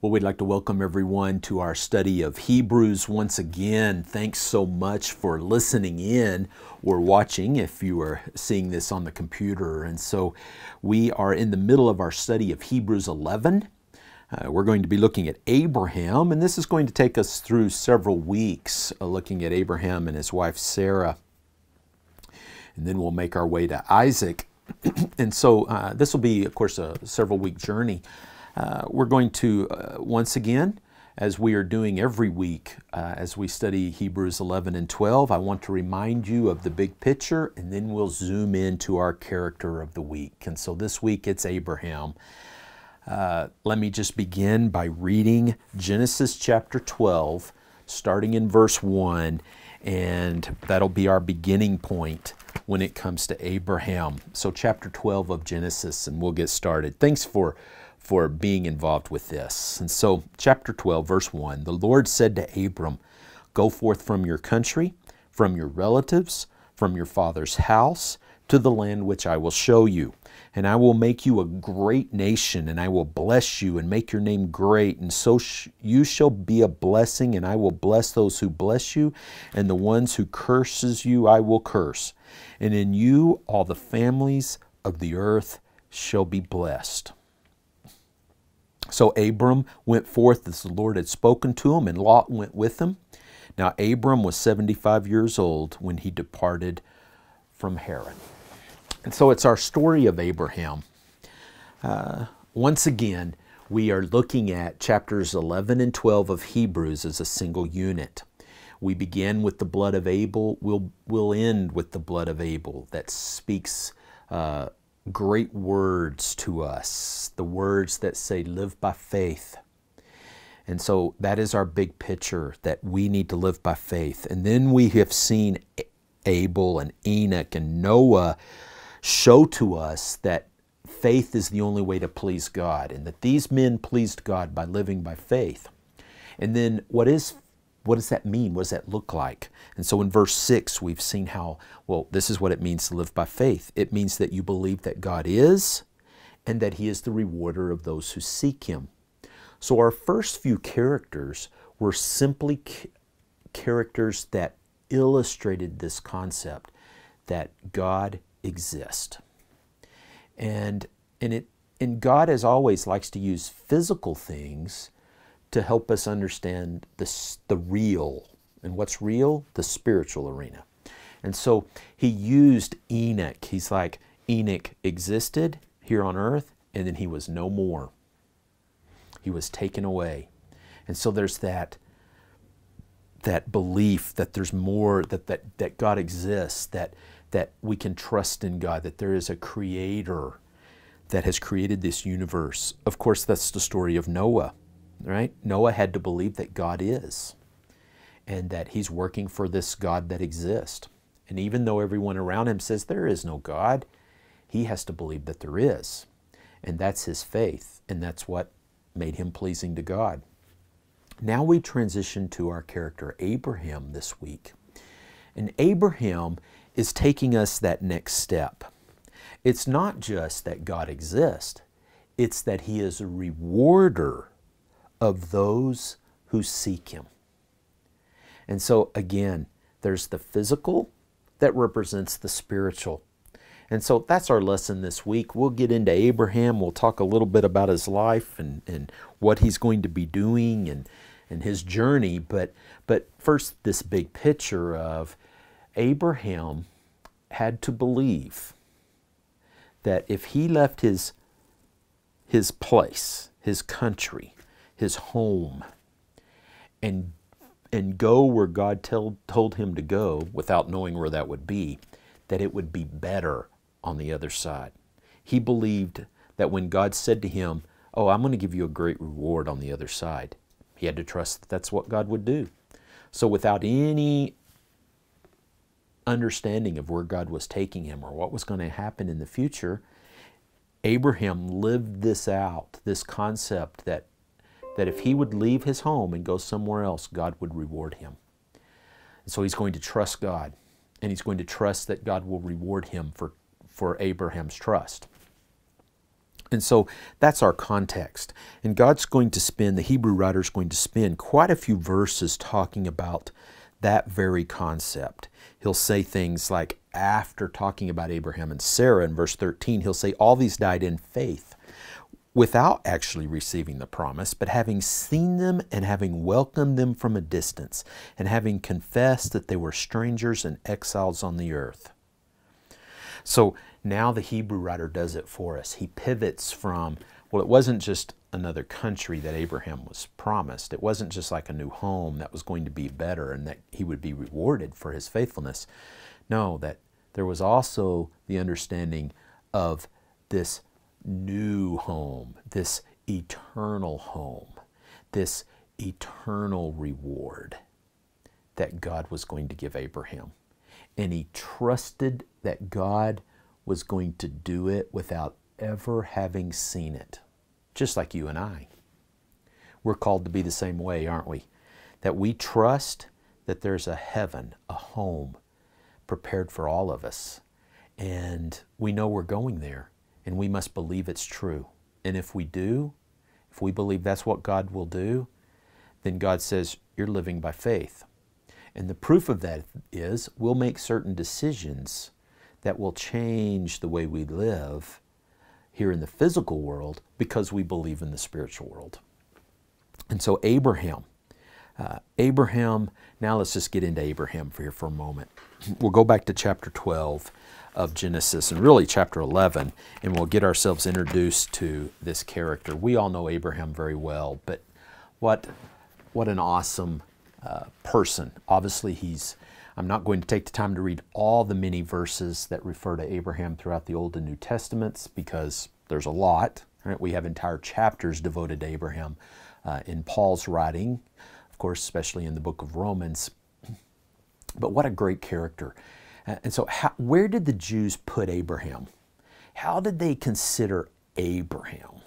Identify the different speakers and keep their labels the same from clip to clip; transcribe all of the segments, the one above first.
Speaker 1: Well, we'd like to welcome everyone to our study of Hebrews once again. Thanks so much for listening in or watching if you are seeing this on the computer. And so we are in the middle of our study of Hebrews 11. We're going to be looking at Abraham, and this is going to take us through several weeks looking at Abraham and his wife Sarah. And then we'll make our way to Isaac. And so this will be, of course, a several-week journey. We're going to, once again, as we are doing every week, as we study Hebrews 11 and 12, I want to remind you of the big picture, and then we'll zoom into our character of the week. And so this week it's Abraham. Let me just begin by reading Genesis chapter 12, starting in verse 1, and that'll be our beginning point when it comes to Abraham. So chapter 12 of Genesis, and we'll get started. Thanks for being involved with this. And so chapter 12, verse 1, the Lord said to Abram, "Go forth from your country, from your relatives, from your father's house, to the land which I will show you. And I will make you a great nation, and I will bless you and make your name great. And so you shall be a blessing, and I will bless those who bless you, and the ones who curses you I will curse. And in you all the families of the earth shall be blessed." So Abram went forth as the Lord had spoken to him, and Lot went with him. Now Abram was 75 years old when he departed from Haran. And so it's our story of Abraham. Once again, we are looking at chapters 11 and 12 of Hebrews as a single unit. We begin with the blood of Abel. We'll end with the blood of Abel that speaks great words to us, the words that say, live by faith. And so that is our big picture, that we need to live by faith. And then we have seen Abel and Enoch and Noah show to us that faith is the only way to please God, and that these men pleased God by living by faith. And then what does that mean? What does that look like? And so in verse 6, we've seen how, well, this is what it means to live by faith. It means that you believe that God is, and that He is the rewarder of those who seek Him. So our first few characters were simply characters that illustrated this concept that God exists. And God, as always, likes to use physical things to help us understand the real. And what's real? The spiritual arena. And so He used Enoch. He's like, Enoch existed here on earth, and then he was no more. He was taken away. And so there's that belief that there's more, that God exists, that we can trust in God, that there is a creator that has created this universe. Of course, that's the story of Noah. Right? Noah had to believe that God is, and that he's working for this God that exists. And even though everyone around him says there is no God, he has to believe that there is. And that's his faith, and that's what made him pleasing to God. Now we transition to our character Abraham this week. And Abraham is taking us that next step. It's not just that God exists, it's that He is a rewarder of those who seek Him. And so again, there's the physical that represents the spiritual. And so that's our lesson this week. We'll get into Abraham. We'll talk a little bit about his life and what he's going to be doing and his journey. But first, this big picture of Abraham had to believe that if he left his place, his country, his home, and go where God told him to go without knowing where that would be, that it would be better on the other side. He believed that when God said to him, "Oh, I'm going to give you a great reward on the other side," he had to trust that that's what God would do. So without any understanding of where God was taking him or what was going to happen in the future, Abraham lived this out, this concept that if he would leave his home and go somewhere else, God would reward him. And so he's going to trust God, and he's going to trust that God will reward him for Abraham's trust. And so that's our context. And God's going to spend, the Hebrew writer's going to spend quite a few verses talking about that very concept. He'll say things like, after talking about Abraham and Sarah in verse 13, he'll say, all these died in faith, without actually receiving the promise, but having seen them and having welcomed them from a distance, and having confessed that they were strangers and exiles on the earth. So now the Hebrew writer does it for us. He pivots from, well, it wasn't just another country that Abraham was promised. It wasn't just like a new home that was going to be better and that he would be rewarded for his faithfulness. No, that there was also the understanding of this new home, this eternal reward that God was going to give Abraham. And he trusted that God was going to do it without ever having seen it. Just like you and I. We're called to be the same way, aren't we? That we trust that there's a heaven, a home, prepared for all of us. And we know we're going there, and we must believe it's true. And if we do, if we believe that's what God will do, then God says, you're living by faith. And the proof of that is we'll make certain decisions that will change the way we live here in the physical world because we believe in the spiritual world. And so Abraham, now let's just get into Abraham for a moment. We'll go back to chapter 12 of Genesis and really chapter 11, and we'll get ourselves introduced to this character. We all know Abraham very well, but what an awesome person. Obviously, I'm not going to take the time to read all the many verses that refer to Abraham throughout the Old and New Testaments because there's a lot. Right? We have entire chapters devoted to Abraham in Paul's writing, of course, especially in the book of Romans. But what a great character. And so where did the Jews put Abraham? How did they consider Abraham?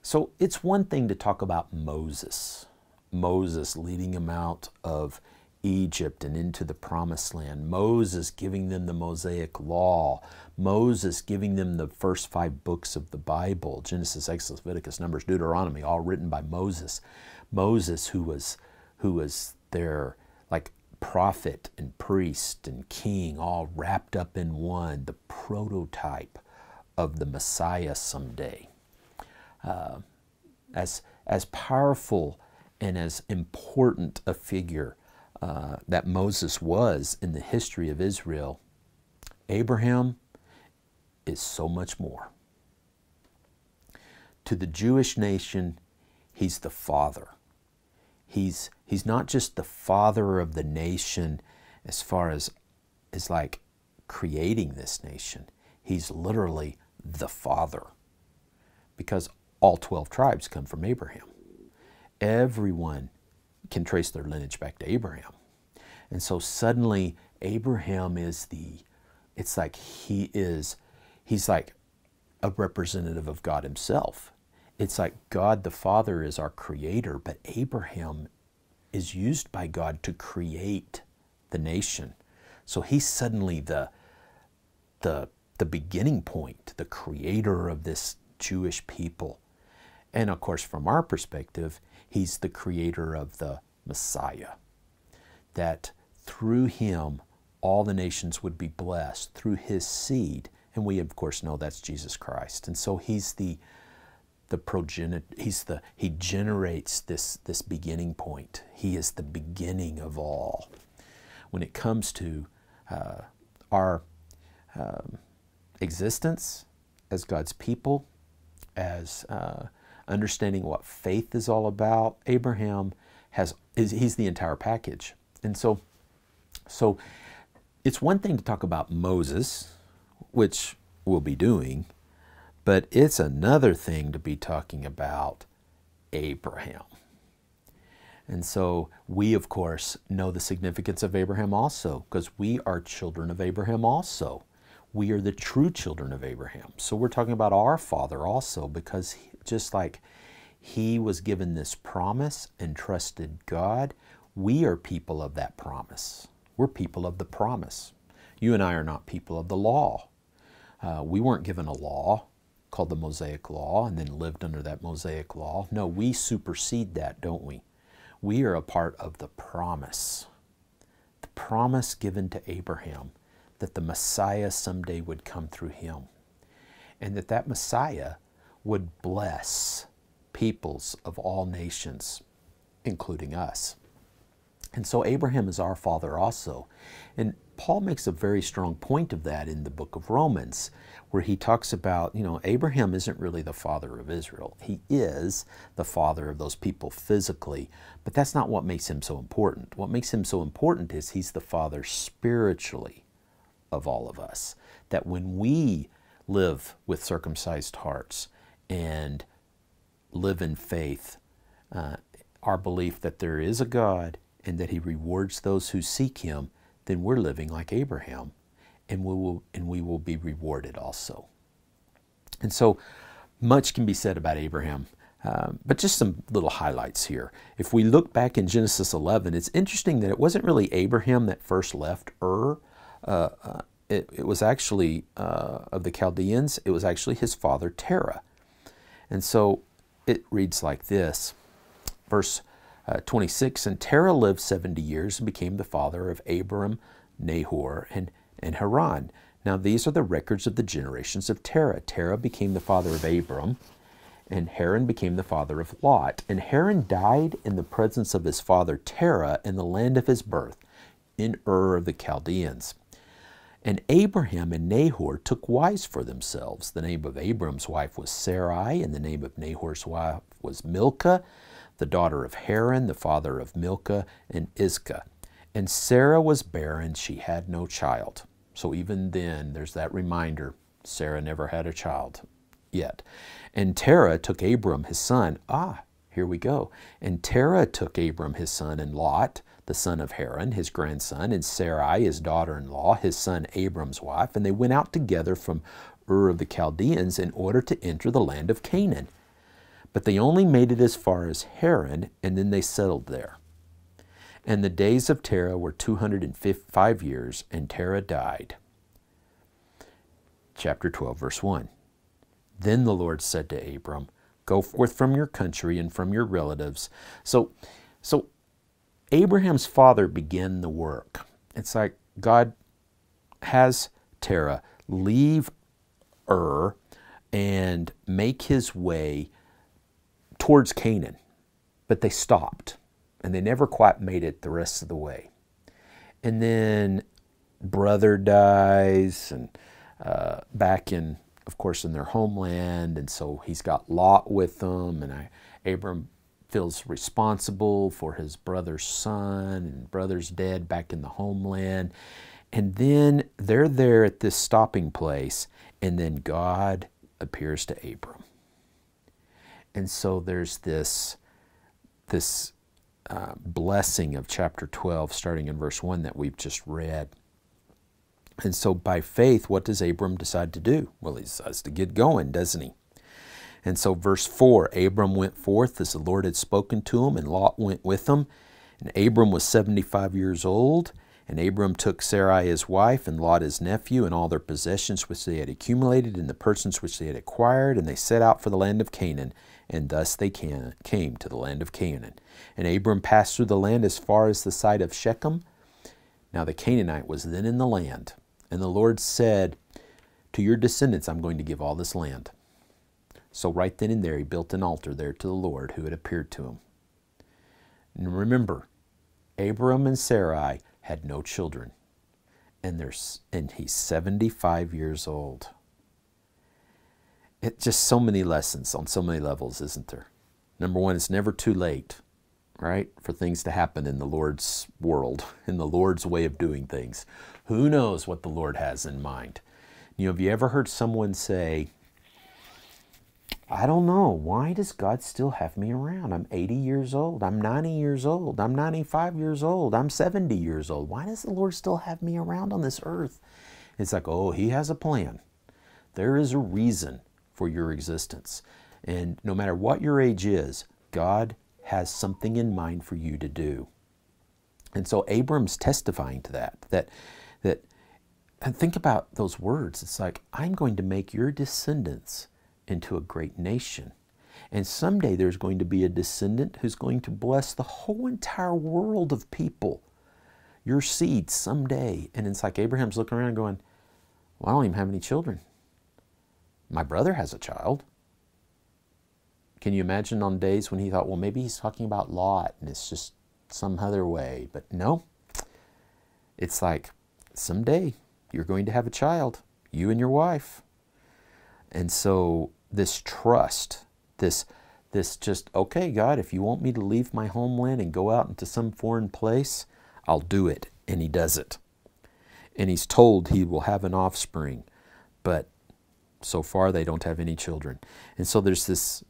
Speaker 1: So it's one thing to talk about Moses leading them out of Egypt and into the promised land. Moses giving them the Mosaic law. Moses giving them the first 5 books of the Bible, Genesis, Exodus, Leviticus, Numbers, Deuteronomy, all written by Moses. Moses who was their like prophet and priest and king, all wrapped up in one, the prototype of the Messiah someday. As powerful and as important a figure that Moses was in the history of Israel, Abraham is so much more. To the Jewish nation, he's the father. He's not just the father of the nation as far as like creating this nation. He's literally the father because all 12 tribes come from Abraham. Everyone can trace their lineage back to Abraham. And so suddenly Abraham is he's like a representative of God himself. It's like God the Father is our creator, but Abraham is used by God to create the nation. So he's suddenly the beginning point, the creator of this Jewish people. And of course, from our perspective, he's the creator of the Messiah. That through him, all the nations would be blessed through his seed. And we, of course, know that's Jesus Christ. And so he's the progenitor, he generates this beginning point. He is the beginning of all. When it comes to our existence as God's people, as understanding what faith is all about, Abraham he's the entire package. And so it's one thing to talk about Moses, which we'll be doing, but it's another thing to be talking about Abraham. And so we, of course, know the significance of Abraham also, because we are children of Abraham also. We are the true children of Abraham. So we're talking about our father also, because just like he was given this promise and trusted God, we are people of that promise. We're people of the promise. You and I are not people of the law. We weren't given a law. called the Mosaic Law and then lived under that Mosaic Law. No, we supersede that, don't we? We are a part of the promise given to Abraham that the Messiah someday would come through him, and that Messiah would bless peoples of all nations, including us. And so Abraham is our father also. And Paul makes a very strong point of that in the book of Romans, where he talks about, Abraham isn't really the father of Israel. He is the father of those people physically, but that's not what makes him so important. What makes him so important is he's the father spiritually of all of us. That when we live with circumcised hearts and live in faith, our belief that there is a God and that he rewards those who seek him, then we're living like Abraham, and we will be rewarded also. And so much can be said about Abraham, but just some little highlights here. If we look back in Genesis 11, it's interesting that it wasn't really Abraham that first left Ur. It was actually, of the Chaldeans, it was actually his father Terah. And so it reads like this, verse 26, and Terah lived 70 years and became the father of Abram, Nahor, and Haran. Now these are the records of the generations of Terah. Terah became the father of Abram, and Haran became the father of Lot. And Haran died in the presence of his father Terah in the land of his birth, in Ur of the Chaldeans. And Abraham and Nahor took wives for themselves. The name of Abram's wife was Sarai, and the name of Nahor's wife was Milcah, the daughter of Haran, the father of Milcah and Iscah. And Sarah was barren, she had no child. So even then, there's that reminder, Sarah never had a child yet. And Terah took Abram his son. Here we go. And Terah took Abram his son, and Lot, the son of Haran, his grandson, and Sarai, his daughter-in-law, his son Abram's wife, and they went out together from Ur of the Chaldeans in order to enter the land of Canaan. But they only made it as far as Haran, and then they settled there. And the days of Terah were 205 years, and Terah died. Chapter 12, verse 1. Then the Lord said to Abram, go forth from your country and from your relatives. So Abraham's father began the work. It's like God has Terah leave Ur and make his way towards Canaan, but they stopped and they never quite made it the rest of the way. And then brother dies, and back in, of course, in their homeland, and so he's got Lot with them, and Abram feels responsible for his brother's son, and brother's dead back in the homeland. And then they're there at this stopping place, and then God appears to Abram. And so there's this blessing of chapter 12, starting in verse 1 that we've just read. And so by faith, what does Abram decide to do? Well, he decides to get going, doesn't he? And so verse 4, Abram went forth as the Lord had spoken to him, and Lot went with him. And Abram was 75 years old. And Abram took Sarai his wife, and Lot his nephew, and all their possessions which they had accumulated, and the persons which they had acquired, and they set out for the land of Canaan. And thus they came to the land of Canaan. And Abram passed through the land as far as the site of Shechem. Now the Canaanite was then in the land. And the Lord said, to your descendants I'm going to give all this land. So right then and there he built an altar there to the Lord who had appeared to him. And remember, Abram and Sarai had no children. And he's 75 years old. It's just so many lessons on so many levels, isn't there? Number one, it's never too late, right, for things to happen in the Lord's world, in the Lord's way of doing things. Who knows what the Lord has in mind? Have you ever heard someone say, I don't know, why does God still have me around? I'm 80 years old, I'm 90 years old, I'm 95 years old, I'm 70 years old. Why does the Lord still have me around on this earth? It's like, oh, he has a plan. There is a reason for your existence. And no matter what your age is, God has something in mind for you to do. And so Abram's testifying to that and think about those words. It's like, I'm going to make your descendants into a great nation. And someday there's going to be a descendant who's going to bless the whole entire world of people. Your seed someday. And it's like Abraham's looking around going, well, I don't even have any children. My brother has a child. Can you imagine on days when he thought, well, maybe he's talking about Lot and it's just some other way. But no, it's like someday you're going to have a child, you and your wife. And so this trust, this just, okay, God, if you want me to leave my homeland and go out into some foreign place, I'll do it. And he does it. And he's told he will have an offspring, but so far they don't have any children. And so there's this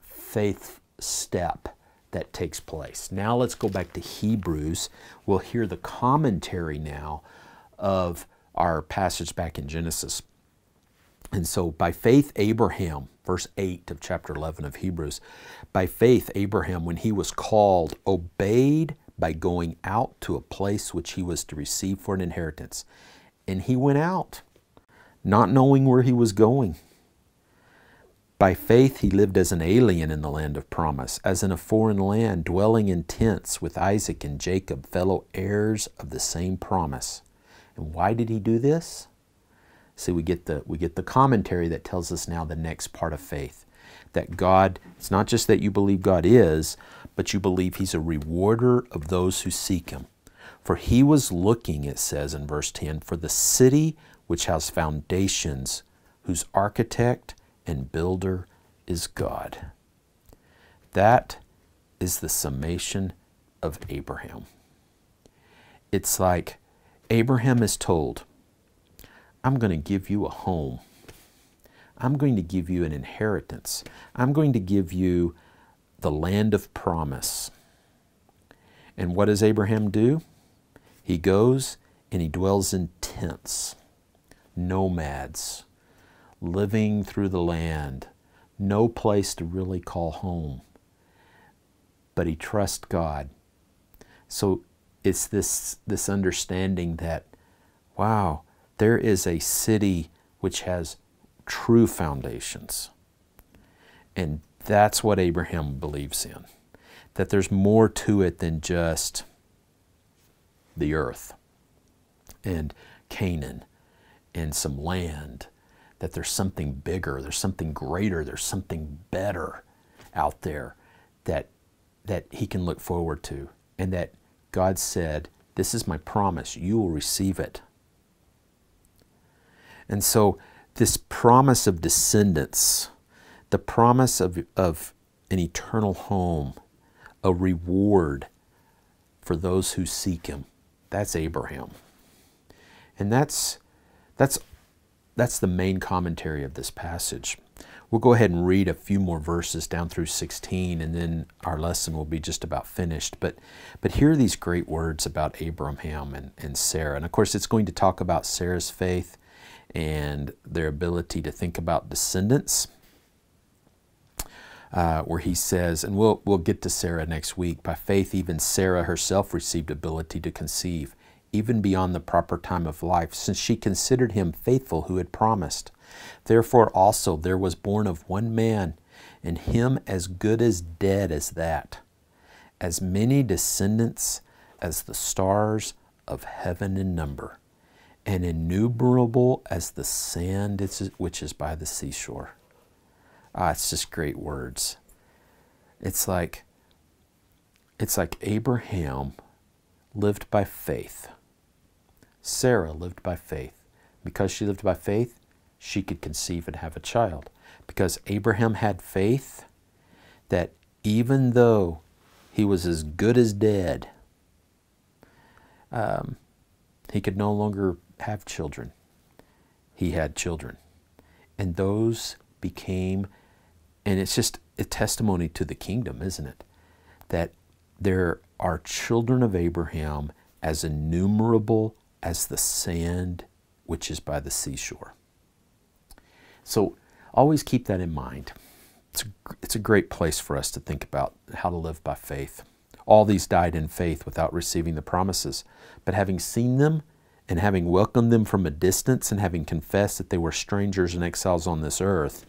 Speaker 1: faith step that takes place. Now let's go back to Hebrews. We'll hear the commentary now of our passage back in Genesis. And so by faith Abraham, verse 8 of chapter 11 of Hebrews, by faith Abraham, when he was called, obeyed by going out to a place which he was to receive for an inheritance. And he went out, not knowing where he was going. By faith he lived as an alien in the land of promise, as in a foreign land, dwelling in tents with Isaac and Jacob, fellow heirs of the same promise. And why did he do this? See, we get the commentary that tells us now the next part of faith. That God, it's not just that you believe God is, but you believe he's a rewarder of those who seek him. For he was looking, it says in verse 10, for the city which has foundations, whose architect and builder is God. That is the summation of Abraham. It's like Abraham is told, I'm going to give you a home. I'm going to give you an inheritance. I'm going to give you the land of promise. And what does Abraham do? He goes and he dwells in tents, nomads, living through the land, no place to really call home. But he trusts God. So it's this understanding that, wow, there is a city which has true foundations. And that's what Abraham believes in. That there's more to it than just the earth and Canaan and some land. That there's something bigger, there's something greater, there's something better out there that he can look forward to. And that God said, this is my promise, you will receive it. And so this promise of descendants, the promise of an eternal home, a reward for those who seek him, that's Abraham. And that's the main commentary of this passage. We'll go ahead and read a few more verses down through 16, and then our lesson will be just about finished. But here are these great words about Abraham and Sarah. And of course, it's going to talk about Sarah's faith and their ability to think about descendants, where he says, and we'll get to Sarah next week, by faith even Sarah herself received ability to conceive, even beyond the proper time of life, since she considered him faithful who had promised. Therefore also there was born of one man, and him as good as dead as that, as many descendants as the stars of heaven in number, and innumerable as the sand which is by the seashore. It's just great words. It's like Abraham lived by faith. Sarah lived by faith. Because she lived by faith, she could conceive and have a child. Because Abraham had faith that even though he was as good as dead, he could no longer have children. He had children. And those became, and it's just a testimony to the kingdom, isn't it? That there are children of Abraham as innumerable as the sand which is by the seashore. So always keep that in mind. It's a great place for us to think about how to live by faith. All these died in faith without receiving the promises, but having seen them and having welcomed them from a distance and having confessed that they were strangers and exiles on this earth,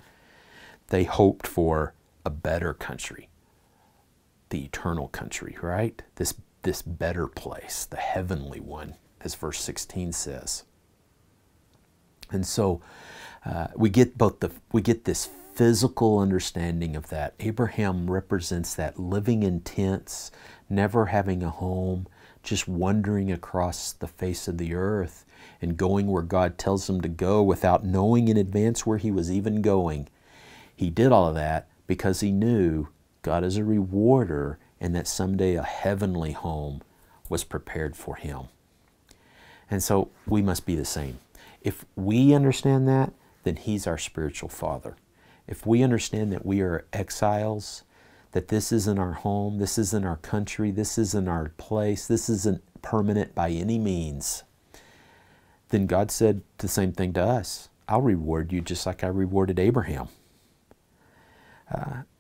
Speaker 1: They hoped for a better country, the eternal country, right? This better place, the heavenly one, as verse 16 says. And so we get this physical understanding of that. Abraham represents that living in tents, never having a home, just wandering across the face of the earth and going where God tells him to go without knowing in advance where he was even going. He did all of that because he knew God is a rewarder and that someday a heavenly home was prepared for him. And so we must be the same. If we understand that, then he's our spiritual father. If we understand that we are exiles, that this isn't our home, this isn't our country, this isn't our place, this isn't permanent by any means, then God said the same thing to us. I'll reward you just like I rewarded Abraham.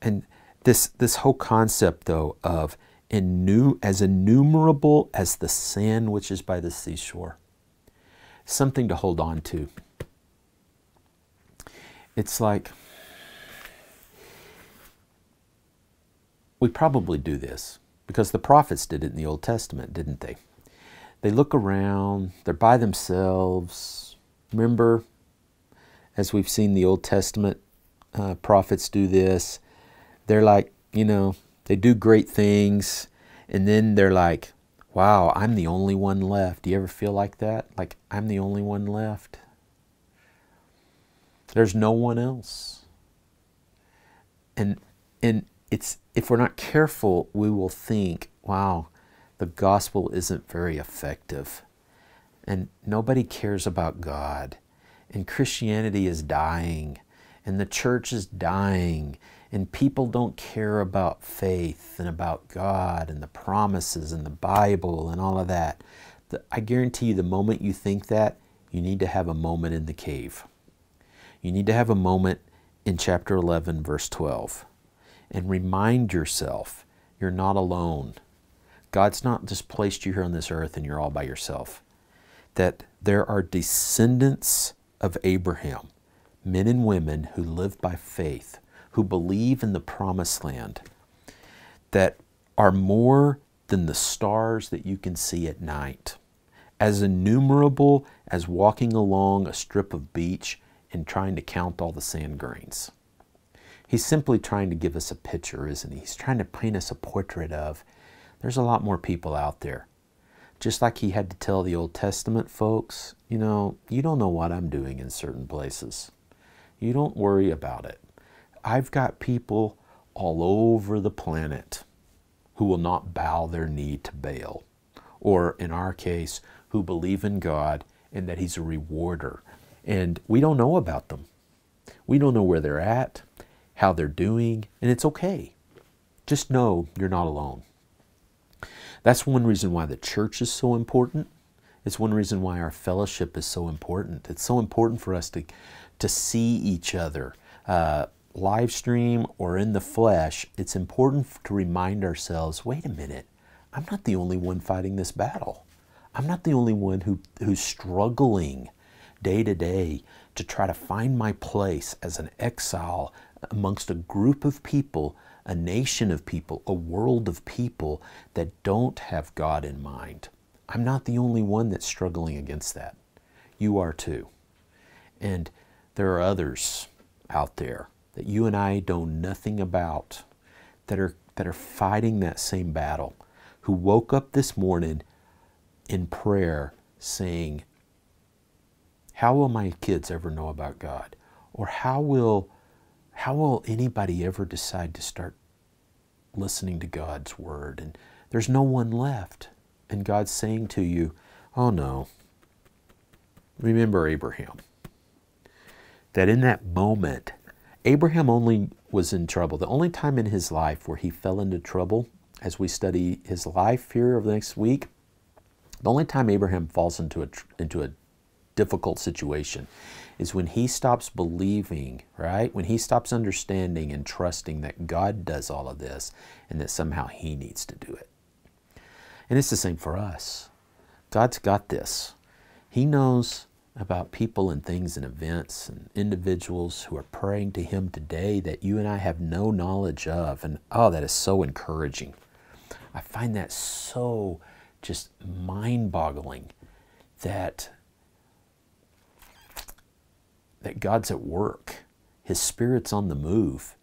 Speaker 1: And this whole concept, though, of as innumerable as the sand which is by the seashore, something to hold on to. It's like, we probably do this because the prophets did it in the Old Testament, didn't they? They look around, they're by themselves. Remember, as we've seen the Old Testament prophets do this, they're like, they do great things, and then they're like, wow, I'm the only one left. Do you ever feel like that? Like, I'm the only one left. There's no one else. And if we're not careful, we will think, wow, the gospel isn't very effective. And nobody cares about God. And Christianity is dying. And the church is dying. And people don't care about faith and about God and the promises and the Bible and all of that. I guarantee you, the moment you think that, you need to have a moment in the cave. You need to have a moment in chapter 11, verse 12. And remind yourself, you're not alone. God's not just placed you here on this earth and you're all by yourself. That there are descendants of Abraham, men and women who live by faith, who believe in the promised land, that are more than the stars that you can see at night, as innumerable as walking along a strip of beach and trying to count all the sand grains. He's simply trying to give us a picture, isn't he? He's trying to paint us a portrait of, there's a lot more people out there. Just like he had to tell the Old Testament folks, you don't know what I'm doing in certain places. You don't worry about it. I've got people all over the planet who will not bow their knee to Baal, or in our case, who believe in God and that he's a rewarder. And we don't know about them. We don't know where they're at, how they're doing, and it's okay. Just know you're not alone. That's one reason why the church is so important. It's one reason why our fellowship is so important. It's so important for us to see each other, live stream or in the flesh. It's important to remind ourselves, wait a minute, I'm not the only one fighting this battle. I'm not the only one who's struggling day to day to try to find my place as an exile amongst a group of people, a nation of people, a world of people that don't have God in mind. I'm not the only one that's struggling against that. You are too. And there are others out there that you and I know nothing about that are fighting that same battle, who woke up this morning in prayer saying, how will my kids ever know about God? Or how will anybody ever decide to start listening to God's word? And there's no one left. And God's saying to you, oh no, remember Abraham. That in that moment, Abraham only was in trouble. The only time in his life where he fell into trouble, as we study his life here over the next week, the only time Abraham falls into a difficult situation is when he stops believing, right? When he stops understanding and trusting that God does all of this and that somehow he needs to do it. And it's the same for us. God's got this. He knows about people and things and events and individuals who are praying to Him today that you and I have no knowledge of. And oh, that is so encouraging. I find that so just mind-boggling that God's at work. His Spirit's on the move.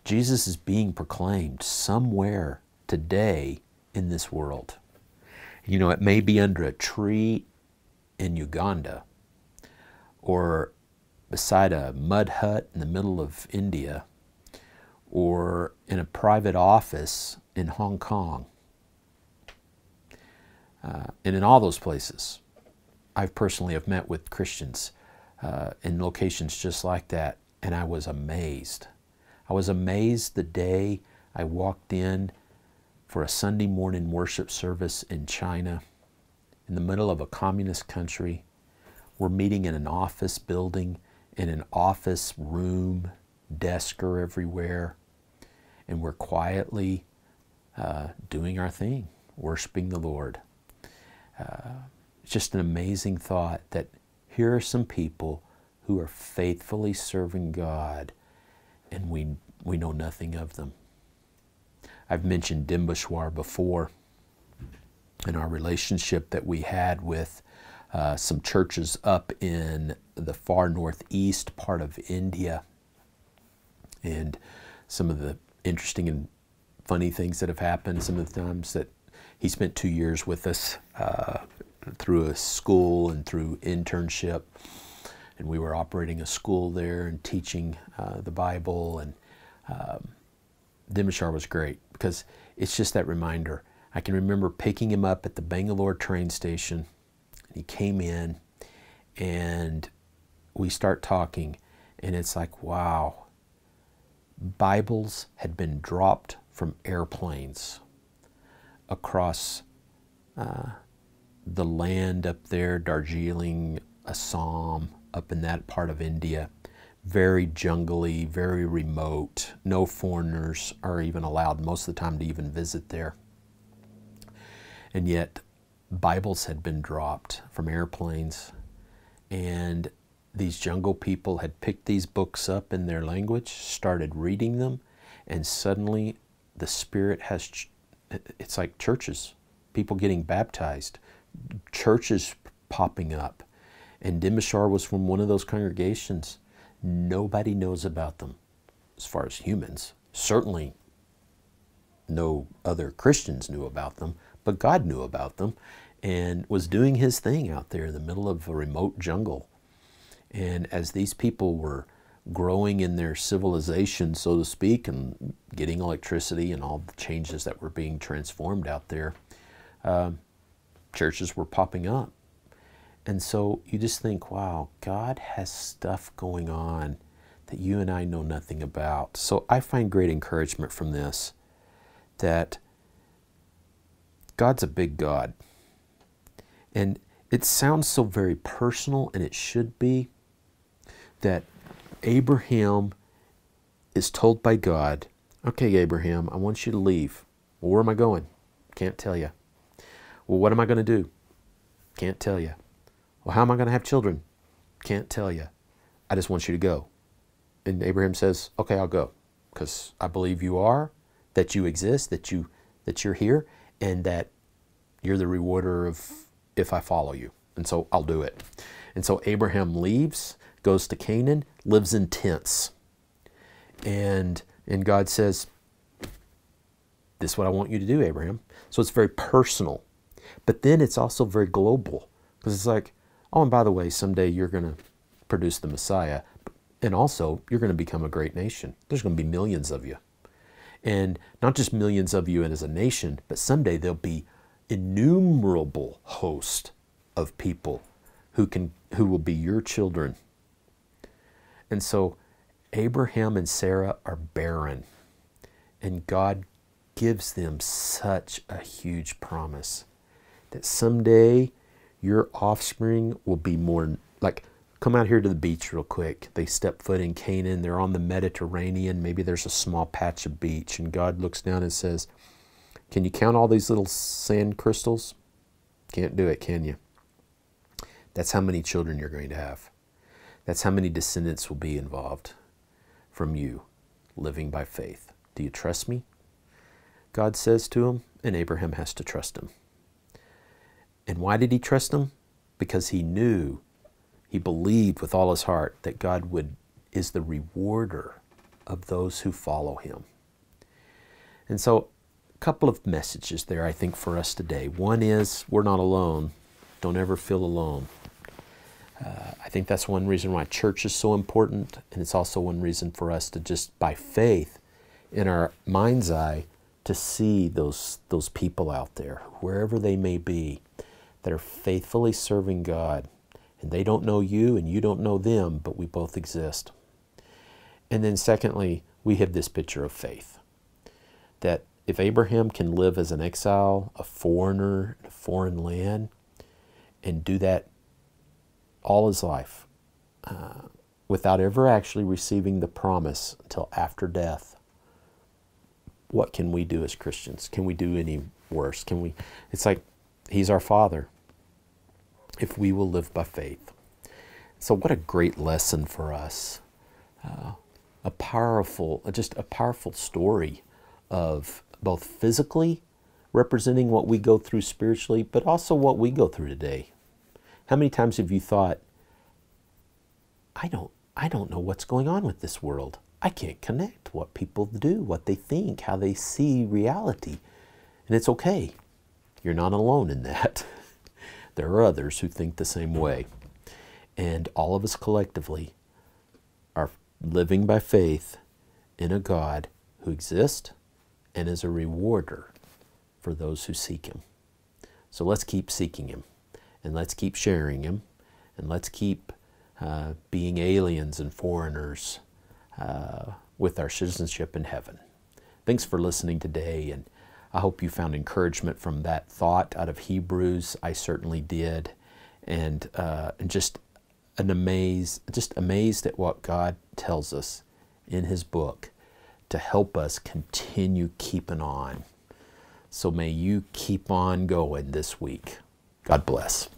Speaker 1: Jesus is being proclaimed somewhere today in this world. You know, it may be under a tree in Uganda, or beside a mud hut in the middle of India, or in a private office in Hong Kong. And in all those places, I personally have met with Christians in locations just like that, and I was amazed. I was amazed the day I walked in for a Sunday morning worship service in China, in the middle of a communist country. We're meeting in an office building, in an office room, desks are everywhere, and we're quietly doing our thing, worshiping the Lord. It's just an amazing thought that here are some people who are faithfully serving God, and we know nothing of them. I've mentioned Dimbishwar before, and our relationship that we had with some churches up in the far northeast part of India, and some of the interesting and funny things that have happened. Some of the times that he spent 2 years with us through a school and through internship, and we were operating a school there and teaching the Bible. And Dimashar was great because it's just that reminder. I can remember picking him up at the Bangalore train station. He came in and we start talking, and it's like, wow, Bibles had been dropped from airplanes across the land up there, Darjeeling, Assam, up in that part of India. Very jungly, very remote. No foreigners are even allowed most of the time to even visit there. And yet, Bibles had been dropped from airplanes, and these jungle people had picked these books up in their language, started reading them, and suddenly the Spirit has, it's like churches, people getting baptized, churches popping up. And Dimashar was from one of those congregations. Nobody knows about them as far as humans. Certainly no other Christians knew about them, but God knew about them and was doing His thing out there in the middle of a remote jungle. And as these people were growing in their civilization, so to speak, and getting electricity and all the changes that were being transformed out there, churches were popping up. And so you just think, wow, God has stuff going on that you and I know nothing about. So I find great encouragement from this, that God's a big God. And it sounds so very personal, and it should be, that Abraham is told by God, okay, Abraham, I want you to leave. Well, where am I going? Can't tell you. Well, what am I going to do? Can't tell you. Well, how am I going to have children? Can't tell you. I just want you to go. And Abraham says, okay, I'll go, because I believe you are, that you exist, that you're here, and that you're the rewarder of if I follow you. And so I'll do it. And so Abraham leaves, goes to Canaan, lives in tents. And God says, this is what I want you to do, Abraham. So it's very personal. But then it's also very global, because it's like, oh, and by the way, someday you're going to produce the Messiah, and also you're going to become a great nation. There's going to be millions of you. And not just millions of you as a nation, but someday there'll be innumerable host of people who will be your children. And so Abraham and Sarah are barren, and God gives them such a huge promise that someday your offspring will be more like, come out here to the beach real quick. They step foot in Canaan. They're on the Mediterranean. Maybe there's a small patch of beach, and God looks down and says, can you count all these little sand crystals? Can't do it, can you? That's how many children you're going to have. That's how many descendants will be involved from you living by faith. Do you trust me? God says to him, and Abraham has to trust him. And why did he trust him? Because he knew, he believed with all his heart that God is the rewarder of those who follow him. And so, a couple of messages there, I think, for us today. One is, we're not alone. Don't ever feel alone. I think that's one reason why church is so important, and it's also one reason for us to just, by faith, in our mind's eye, to see those people out there, wherever they may be, that are faithfully serving God. And they don't know you, and you don't know them, but we both exist. And then secondly, we have this picture of faith. That if Abraham can live as an exile, a foreigner in a foreign land, and do that all his life, without ever actually receiving the promise until after death, what can we do as Christians? Can we do any worse? It's like, he's our Father, if we will live by faith. So what a great lesson for us. A powerful story of both physically representing what we go through spiritually, but also what we go through today. How many times have you thought, I don't know what's going on with this world. I can't connect what people do, what they think, how they see reality. And it's okay. You're not alone in that. There are others who think the same way. And all of us collectively are living by faith in a God who exists and is a rewarder for those who seek him. So let's keep seeking him, and let's keep sharing him, and let's keep being aliens and foreigners with our citizenship in heaven. Thanks for listening today, and I hope you found encouragement from that thought out of Hebrews. I certainly did, and just amazed at what God tells us in his book to help us continue keeping on. So may you keep on going this week. God bless.